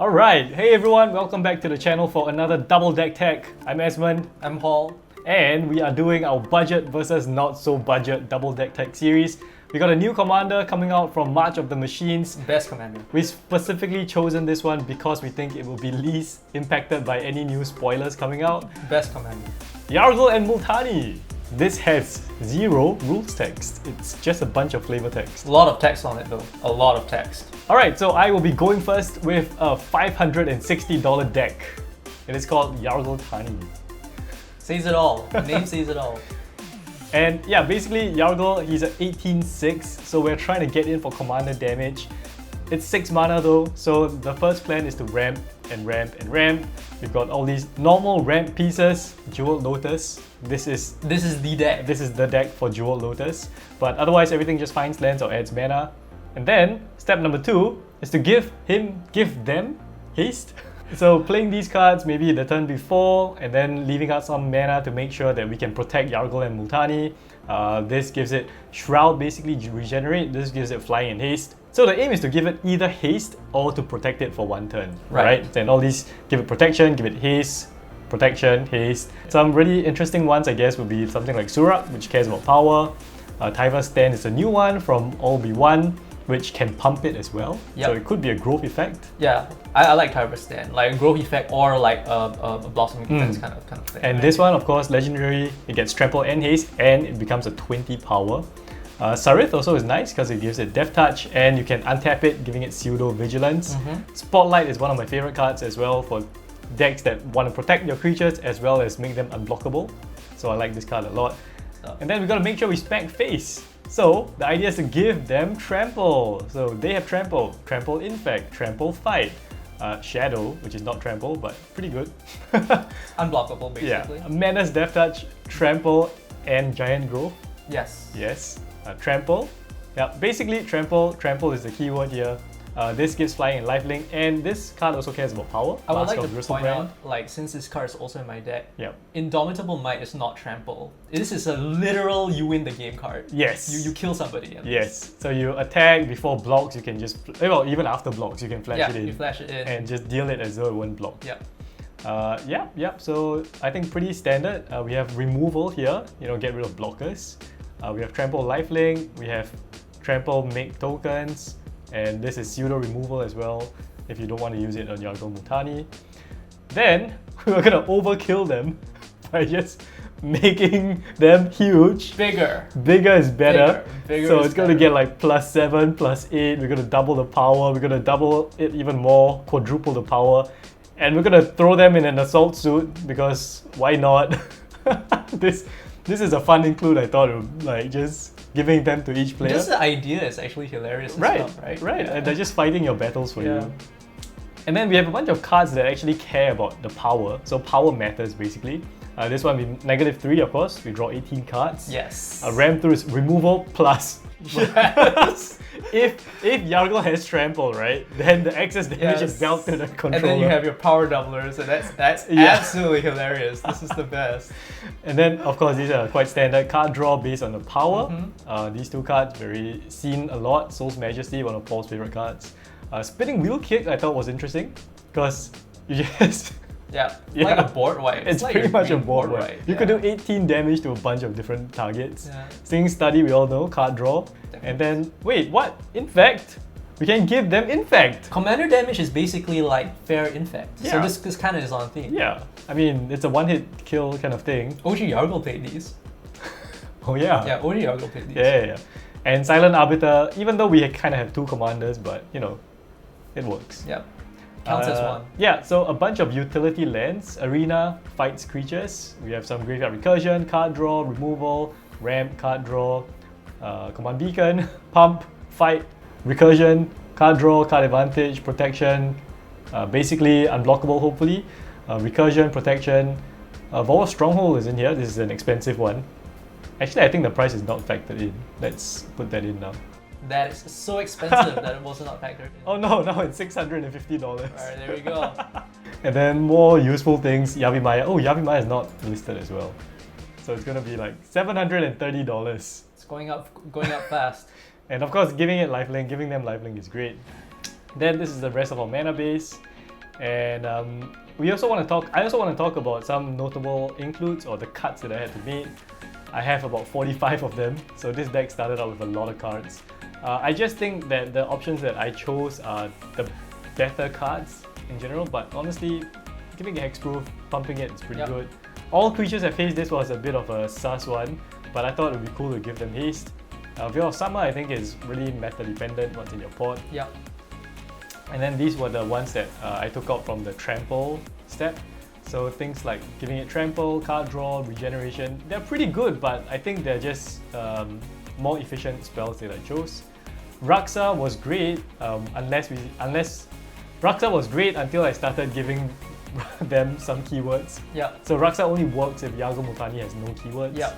Alright, hey everyone, welcome back to the channel for another Double Deck Tech. I'm Esmond. I'm Paul. And we are doing our budget versus not so budget Double Deck Tech series. We got a new commander coming out from March of the Machines. Best commander. We specifically chosen this one because we think it will be least impacted by any new spoilers coming out. Best commander. Yargle and Multani. This has zero rules text. It's just a bunch of flavor text. A lot of text on it though. A lot of text. Alright, so I will be going first with a $560 deck. It is called Yargle Multani. Says it all. The name says it all. And yeah, basically Yargle, he's an 18-6, so we're trying to get in for commander damage. It's 6 mana though, so the first plan is to ramp and ramp and ramp. We've got all these normal ramp pieces, Jeweled Lotus. This is the deck. This is the deck for Jeweled Lotus, but otherwise everything just finds lands or adds mana. And then step number 2 is to give them haste. So playing these cards maybe the turn before and then leaving out some mana to make sure that we can protect Yargle and Multani. This gives it Shroud, basically regenerate. This gives it Flying and Haste. So the aim is to give it either haste or to protect it for one turn, right? And all these, give it protection, give it haste, protection, haste. Some really interesting ones I guess would be something like Surak, which cares about power. Tyva's Stand is a new one from All Be One, which can pump it as well. Yep. So it could be a growth effect. Yeah, I like Tyva's Stand, like a growth effect or like a blossoming defense kind of thing. And this one, of course, legendary, it gets trample and haste and it becomes a 20 power. Sarith also is nice because it gives it Death Touch and you can untap it, giving it Pseudo Vigilance. Spotlight is one of my favorite cards as well for decks that want to protect your creatures as well as make them unblockable. So I like this card a lot. And then we got to make sure we spec face. So the idea is to give them Trample. So they have Trample, Trample Infect, Trample Fight, Shadow, which is not Trample but pretty good. Unblockable basically. Yeah, Menace, Death Touch, Trample and Giant Growth. Yes. Yes. Trample. Yeah, basically Trample is the keyword here. This gives Flying and Lifelink, and this card also cares about power. I would like to point out, like, since this card is also in my deck, Indomitable Might is not Trample. This is a literal you win the game card. Yes. You kill somebody. Yes. So you attack before blocks, you can just, well, even after blocks, you can flash it in. You flash it in. And just deal it as though it won't block. Yeah. So I think pretty standard. We have removal here, get rid of blockers. We have Trample Lifelink, we have Trample Make Tokens, and this is pseudo removal as well if you don't want to use it on Yargle Multani. Then we're gonna overkill them by just making them huge. Bigger is better. Bigger so is it's gonna get like +7, +8. We're gonna double the power. We're gonna double it even more, quadruple the power, and we're gonna throw them in an assault suit because why not? This is a fun include. I thought of like just giving them to each player. Just the idea is actually hilarious. Right. Yeah. And they're just fighting your battles for you. And then we have a bunch of cards that actually care about the power. So power matters basically. This one we -3, of course. We draw 18 cards. Yes. Ram through is removal plus. Yes. if Yargle has trample, right, then the excess damage is dealt to the controller. And then you have your power doublers, and that's absolutely hilarious. This is the best. And then, of course, these are quite standard card draw based on the power. These two cards very seen a lot. Soul's Majesty, one of Paul's favorite cards. Spinning Wheel Kick I thought was interesting because you just like a board wipe. It's like pretty much a board wipe. wipe. You could do 18 damage to a bunch of different targets. Sting Study, we all know, card draw. Definitely. And then, wait, what? Infect? We can give them Infect! Commander damage is basically like fair Infect. So this kind of is on theme. Yeah, I mean, it's a one-hit kill kind of thing. OG Yargle played these. Oh yeah. Yeah, OG Yargle played these. Yeah. And Silent Arbiter, even though we kind of have 2 commanders, but it works. Yeah. Counts as one. Yeah, so a bunch of utility lands. Arena fights creatures. We have some graveyard recursion, card draw, removal, ramp, card draw, command beacon, pump, fight, recursion, card draw, card advantage, protection, basically unblockable hopefully, recursion, protection. Vol Stronghold is in here. This is an expensive one. Actually, I think the price is not factored in. Let's put that in now. That is so expensive that it was not factored in. Oh no, now it's $650. Alright, there we go. And then more useful things, Yavimaya. Oh, Yavimaya is not listed as well. So it's gonna be like $730. It's going up fast. And of course, giving them lifelink is great. Then this is the rest of our mana base. And we also want to talk. I also want to talk about some notable includes or the cuts that I had to make. I have about 45 of them, so this deck started out with a lot of cards. I just think that the options that I chose are the better cards in general, but honestly, giving it hexproof, pumping it is pretty good. All creatures have haste. This was a bit of a sus one, but I thought it would be cool to give them haste. Veil of Summer, I think, is really meta dependent, what's in your pot. Yeah. And then these were the ones that I took out from the trample step. So things like giving it trample, card draw, regeneration, they're pretty good, but I think they're just more efficient spells that I chose. Raxa was great, Raxa was great until I started giving them some keywords. Yeah. So Raxa only works if Yargle Multani has no keywords. Yeah.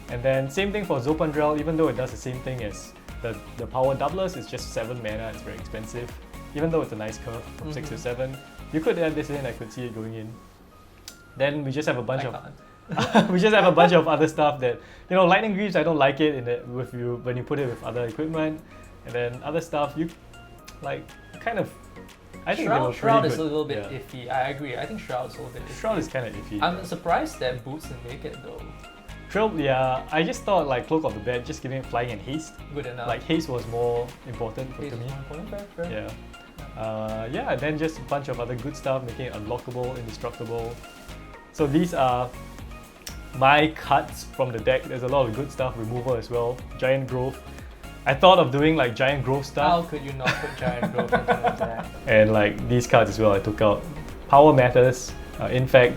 And then same thing for Zopandrel, even though it does the same thing as the power doublers, it's just 7 mana, it's very expensive. Even though it's a nice curve from 6 to 7. You could add this in, I could see it going in. Then we just have a bunch of other stuff that, you know, Lightning Greaves, I don't like it when you put it with other equipment. And then other stuff, you like kind of, I think they were pretty Shroud good. is a little bit iffy. I agree. I think Shroud is a little bit iffy. Shroud is kind of iffy. I'm surprised that Boots didn't make it though. Shroud, yeah, I just thought like Cloak of the Dead, just giving it flying and haste. Good enough. Like haste was more important to me. Fair. Yeah. Yeah, and then just a bunch of other good stuff, making it unlockable, indestructible. So these are my cuts from the deck. There's a lot of good stuff, removal as well. Giant Growth. I thought of doing like Giant Growth stuff. How could you not put Giant Growth into the deck? And like these cards as well, I took out Power Matters, in fact,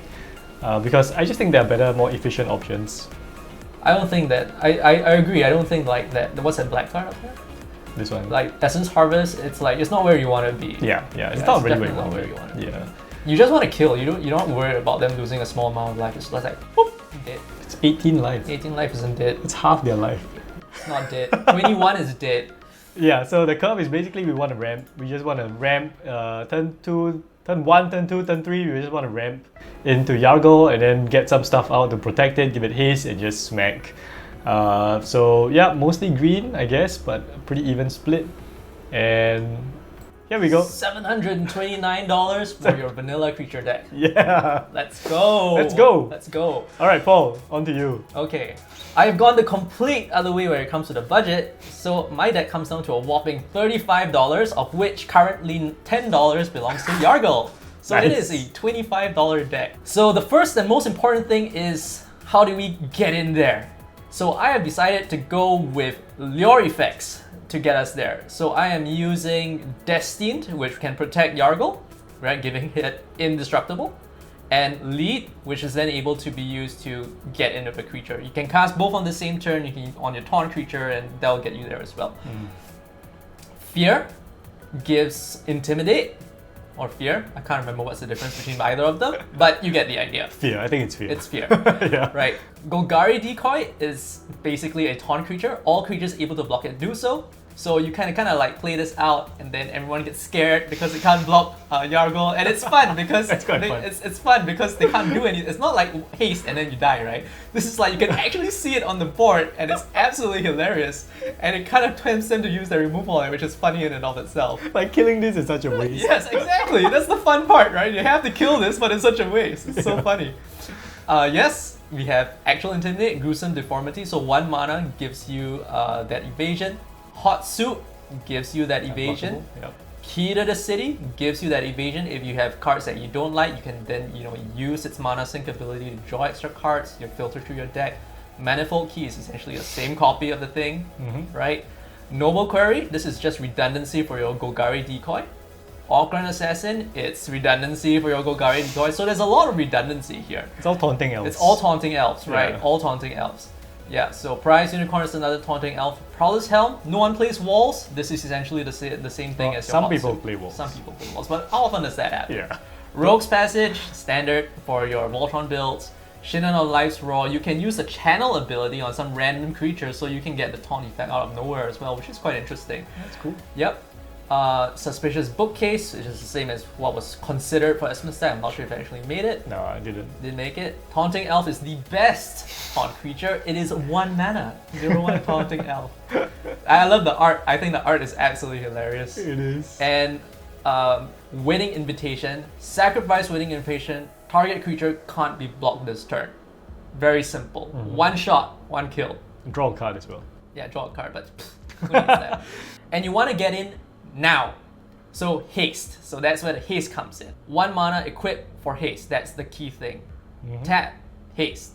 because I just think they're better, more efficient options. I don't think that, I agree, I don't think like that, what's that black card up there? This one. Like Essence Harvest, it's like, it's not where you want to be. Yeah, it's not really where you want to be. Yeah. You just want to kill, you're not worried about them losing a small amount of life, it's just like, whoop, dead. It's 18 life. 18 life isn't dead. It's half their life. It's not dead. 21 is dead. Yeah, so the curve is basically we want to ramp. We just want to ramp turn 2, turn 1, turn 2, turn 3. We just want to ramp into Yargle and then get some stuff out to protect it, give it haste, and just smack. So yeah, mostly green, I guess, but a pretty even split. And here we go. $729 for your vanilla creature deck. Yeah. Let's go. Let's go. Let's go. All right, Paul, on to you. Okay. I've gone the complete other way when it comes to the budget, so my deck comes down to a whopping $35, of which currently $10 belongs to Yargle. So Nice. It is a $25 deck. So the first and most important thing is, how do we get in there? So I have decided to go with Lure effects to get us there. So I am using Destined, which can protect Yargle, right, giving it indestructible, and Lead, which is then able to be used to get into the creature. You can cast both on the same turn, you can on your taunt creature, and that'll get you there as well. Fear gives Intimidate, or Fear. I can't remember what's the difference between either of them, but you get the idea. Fear, I think it's Fear. It's Fear. Yeah. Right. Golgari Decoy is basically a taunt creature. All creatures able to block it do so. So you kind of like play this out, and then everyone gets scared because they can't block Yargle, and it's fun because It's quite fun. It's fun because they can't do anything. It's not like haste and then you die, right? This is like you can actually see it on the board, and it's absolutely hilarious. And it kind of tempts them to use their removal on it, which is funny in and of itself. Like killing this is such a waste. Yes, exactly. That's the fun part, right? You have to kill this, but it's such a waste. It's so funny. Yes, we have Actual Intimidate, Gruesome Deformity. So 1 mana gives you that evasion. Hot Suit gives you that evasion. Yep. Key to the City gives you that evasion. If you have cards that you don't like, you can then use its mana sink ability to draw extra cards. You filter through your deck. Manifold Key is essentially the same copy of the thing, right? Noble Query, this is just redundancy for your Golgari Decoy. Awkward Assassin, it's redundancy for your Golgari Decoy. So there's a lot of redundancy here. It's all taunting elves. It's all taunting elves, right? Yeah. All taunting elves. Yeah, so Prize Unicorn is another taunting elf. Prowler's Helm, no one plays walls. This is essentially the same thing as your some Hot people Suit. play walls. Some people play walls, but how often does that happen? Yeah. Rogue's Passage, standard for your Voltron builds. Shin'en of Life's Roar, you can use the channel ability on some random creature so you can get the taunt effect out of nowhere as well, which is quite interesting. That's cool. Yep. Suspicious Bookcase, which is the same as what was considered for Esmond Stack. I'm not sure if it actually made it. No, I didn't. Didn't make it. Taunting Elf is the best taunt creature. It is 1 mana. 0/1 Taunting Elf. I love the art. I think the art is absolutely hilarious. It is. And Winning Invitation, sacrifice Winning Invitation, target creature can't be blocked this turn. Very simple. One shot, one kill. Draw a card as well. Yeah, draw a card, but who needs that? And you want to get in now. So haste. So that's where the haste comes in. 1 mana equip for haste. That's the key thing. Tap, haste.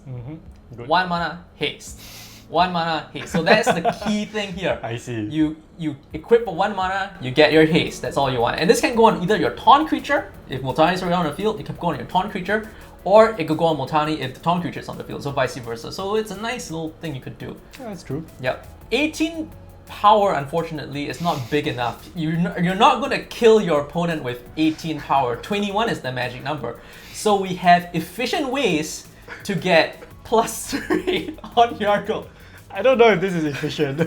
Good. 1 mana, haste. 1 mana, haste. So that's the key thing here. I see. You equip for 1 mana, you get your haste. That's all you want. And this can go on either your taunt creature. If Multani is already on the field, it can go on your taunt creature. Or it could go on Multani if the taunt creature is on the field. So vice versa. So it's a nice little thing you could do. Yeah, that's true. Yep. 18 power, unfortunately, is not big enough. You're not going to kill your opponent with 18 power. 21 is the magic number. So we have efficient ways to get +3 on Yargle. I don't know if this is efficient.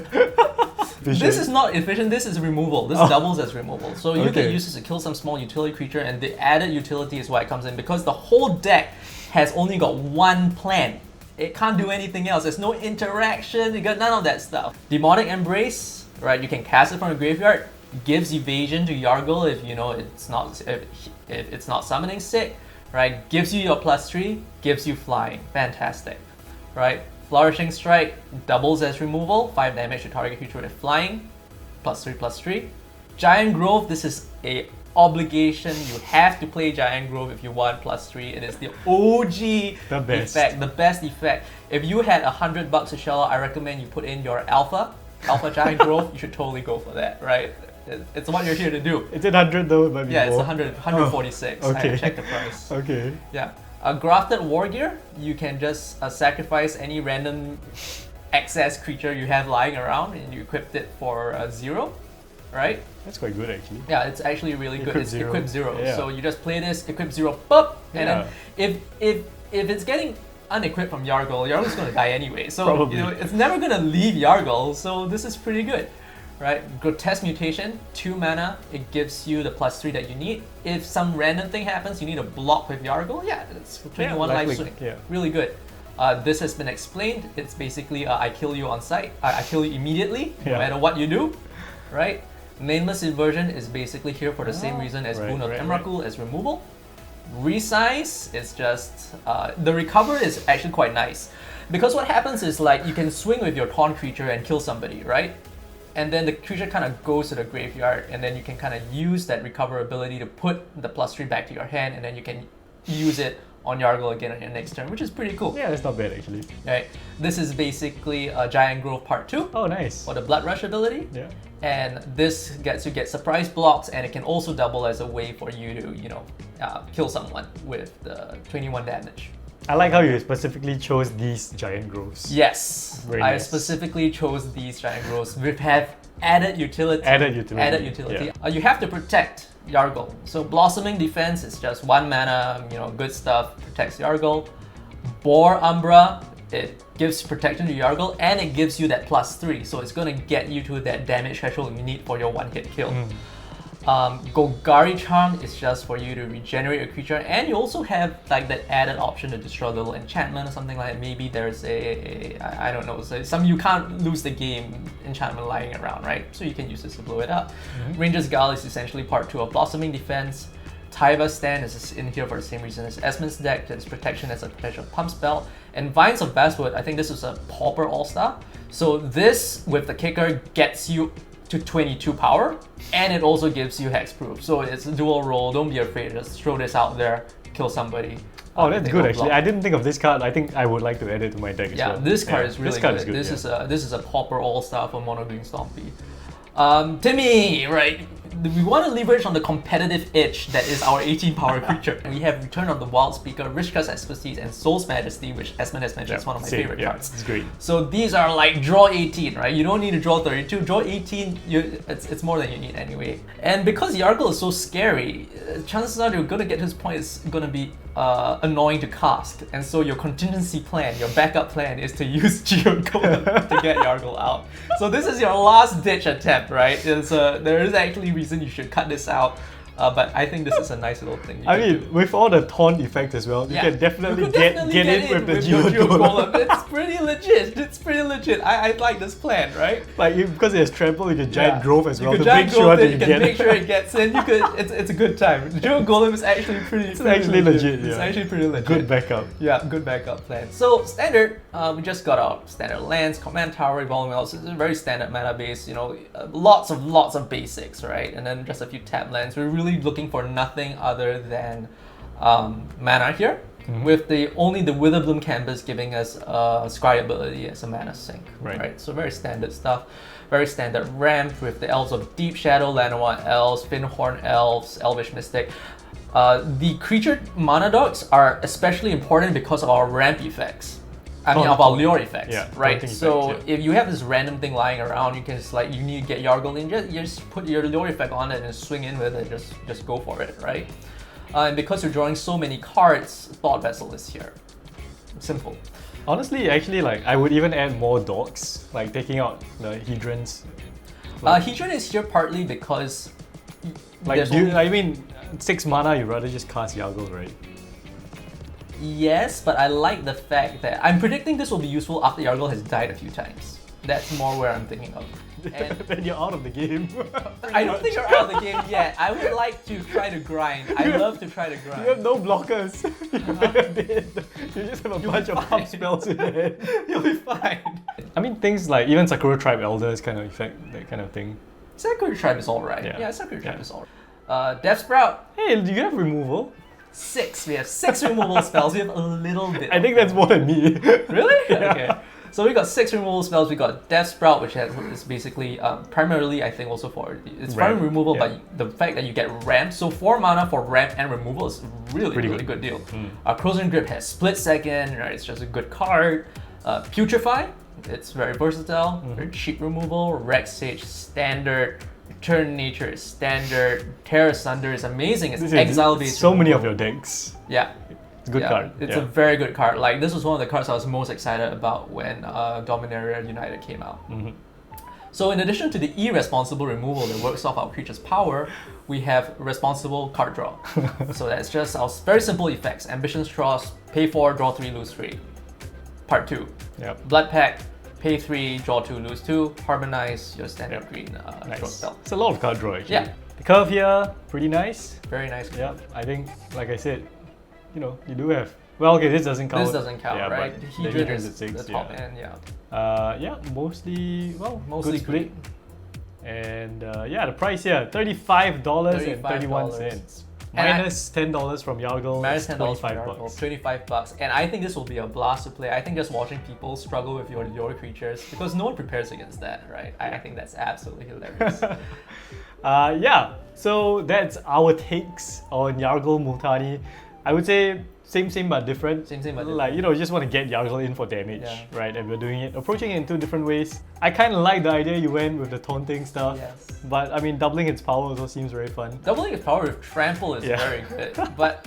This is not efficient, this is removal. This doubles as removal. So you can use this to kill some small utility creature, and the added utility is why it comes in, because the whole deck has only got one plan. It can't do anything else. There's no interaction, you got none of that stuff. Demonic Embrace, right? You can cast it from the graveyard, gives evasion to Yargle if you know if it's not summoning sick, right? Gives you your +3, gives you flying. Fantastic, right? Flourishing Strike doubles as removal, 5 damage to target creature with flying, +3/+3. Giant Grove, this is a obligation. You have to play Giant Grove if you want +3. It is the OG effect, the best effect. If you had $100 to shell out, I recommend you put in your Alpha Giant Grove. You should totally go for that, right? It's what you're here to do. It's 100 though, but yeah, it's 146. Okay. I checked the price. Okay. Yeah. Grafted War Gear, you can just sacrifice any random excess creature you have lying around and you equipped it for 0, right? That's quite good actually. Yeah, it's actually really good. It's equip 0. Yeah. So you just play this, equip 0, pop, and then if it's getting unequipped from Yargle's gonna die anyway. So you know it's never gonna leave Yargle. So this is pretty good. Right, Grotesque Mutation, 2 mana, it gives you the +3 that you need. If some random thing happens, you need a block with Yargle, yeah, it's 21 life swing. Yeah. Really good. This has been explained. It's basically I kill you on sight. I kill you immediately, no matter what you do, right? Nameless Inversion is basically here for the same reason as Boon of Emrakul, as removal. Resize is just, the recover is actually quite nice. Because what happens is like you can swing with your taunt creature and kill somebody, right? And then the creature kind of goes to the graveyard, and then you can kind of use that recover ability to put the +3 back to your hand, and then you can use it on Yargle again on your next turn, which is pretty cool. Yeah, that's not bad actually. Right. This is basically Giant Grove Part 2. Oh, nice. For the Blood Rush ability. Yeah. And this gets you get surprise blocks, and it can also double as a way for you to, kill someone with the 21 damage. I like how you specifically chose these Giant Groves. Yes, I specifically chose these Giant Groves which have added utility. Yeah. You have to protect Yargle. So Blossoming Defense is just 1 mana, good stuff, protects Yargle. Boar Umbra, it gives protection to Yargle, and it gives you that +3, so it's going to get you to that damage threshold you need for your one-hit kill. Golgari Charm is just for you to regenerate a creature, and you also have like that added option to destroy a little enchantment or something like that. Maybe there's I don't know, so you can't lose the game enchantment lying around, right? So you can use this to blow it up. Ranger's Guile is essentially part 2 of Blossoming Defense. Taiva Stand is in here for the same reason as Esmond's deck. There's protection as a potential pump spell. And Vines of Basswood, I think this is a Pauper All-Star. So this, with the kicker, gets you to 22 power, and it also gives you hexproof. So it's a dual roll, don't be afraid, just throw this out there, kill somebody. Oh, that's good actually. I didn't think of this card. I think I would like to add it to my deck as well. Yeah, this card is really good. This is a Pauper All-Star for Mono Green Stompy. Timmy, right? We want to leverage on the competitive edge that is our 18 power creature. We have Return of the Wild Speaker, Rishka's Expertise, and Soul's Majesty, which Esmond has mentioned is one of my favorite cards. It's great. So these are like draw 18, right? You don't need to draw 32. Draw 18, it's more than you need anyway. And because Yargle is so scary, chances are you're going to get to this point is going to be annoying to cast. And so your contingency plan, your backup plan is to use Geogolems to get Yargle out. So this is your last ditch attempt, right? There is actually reason you should cut this out. But I think this is a nice little thing. You I can mean, do. with all the taunt effects as well, you can definitely You could get in with the your Geogolem. It's pretty legit. It's pretty legit. I like this plan, right? Like, because it has trample, you can giant growth as well You to could make giant sure growth that it, you you can get make sure it gets in. You could. It's a good time. Geogolem is actually pretty. It's actually legit. It's Yeah. actually pretty legit. Good backup. Yeah, good backup plan. So standard, we just got our standard lands, command tower, evolving wells. It's a very standard meta base. You know, lots of basics, right? And then just a few tap lands. We're really looking for nothing other than mana here, with only the Witherbloom Canvas giving us Scry ability as a mana sink. Right. So very standard stuff. Very standard ramp with the Elves of Deep Shadow, Llanowar Elves, Finhorn Elves, Elvish Mystic. The creature mana dogs are especially important because of our ramp effects. I mean, of our lure effects, right? So if you have this random thing lying around, you can just you need to get Yargle in, you just put your lure effect on it and swing in with it, just go for it, right? And because you're drawing so many cards, Thought Vessel is here. Simple. Honestly, actually, I would even add more dogs, like taking out the Hedrons. Hedron is here partly because I mean, 6 mana, you'd rather just cast Yargle, right? Yes, but I like the fact that I'm predicting this will be useful after Yargle has died a few times. That's more where I'm thinking of. And then you're out of the game. I don't think you're out of the game yet. I would like to try to grind. I love to try to grind. You have no blockers. You just have a bunch of pop spells in your head. You'll be fine. I mean, things like even Sakura Tribe Elders kind of effect, that kind of thing. Sakura Tribe is alright. Yeah. Sakura Tribe is alright. Death Sprout. Hey, do you have removal? 6. We have 6 removal spells. We have a little bit. I think that's more than me. Really? Yeah. Okay. So we got 6 removal spells. We got Death Sprout, which is basically primarily, I think, also for it's primary removal, but the fact that you get ramp. So 4 mana for ramp and removal is really good deal. Crozen Grip has Split Second. Right, it's just a good card. Putrefy. It's very versatile. Very cheap removal. Rex Sage standard. Return Nature is standard. Terra Sunder is amazing. It's exile based. So many of your decks. Yeah. It's a good card. It's a very good card. Like, this was one of the cards I was most excited about when Dominaria United came out. So in addition to the irresponsible removal that works off our creature's power, we have responsible card draw. So that's just our very simple effects. Ambitions Trust, pay 4, draw 3, lose 3. Part 2. Blood Pact, pay 3, draw 2, lose 2. Harmonize, your standard green draw spell. It's a lot of card draw actually. Yeah. The curve here, pretty nice. Very nice. Yeah, I think, like I said, you know, you do have. Well, okay, this doesn't count. This doesn't count, right? But The Hedron is at 6, the top end, mostly mostly split. And the price here, $35.31. Minus $10 from Yargle. Minus $10 $25 from Yargle, $25. And I think this will be a blast to play. I think just watching people struggle with your creatures, because no one prepares against that, right? I think that's absolutely hilarious. So that's our takes on Yargle Multani. I would say same but different. Same but different. Like, you know, you just want to get Yargle in for damage, right? And we're approaching it in 2 different ways. I kind of like the idea you went with the taunting stuff. Yes. But I mean, doubling its power also seems very fun. Doubling its power with Trample is very good. But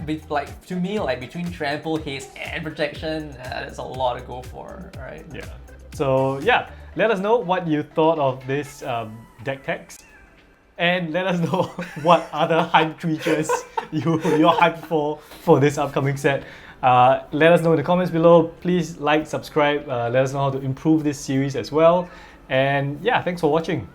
to me, between Trample, Haste, and Protection, that's a lot to go for, right? Yeah. So let us know what you thought of this deck text. And let us know what other hype creatures you're hyped for this upcoming set. Let us know in the comments below. Please like, subscribe. Let us know how to improve this series as well. And thanks for watching.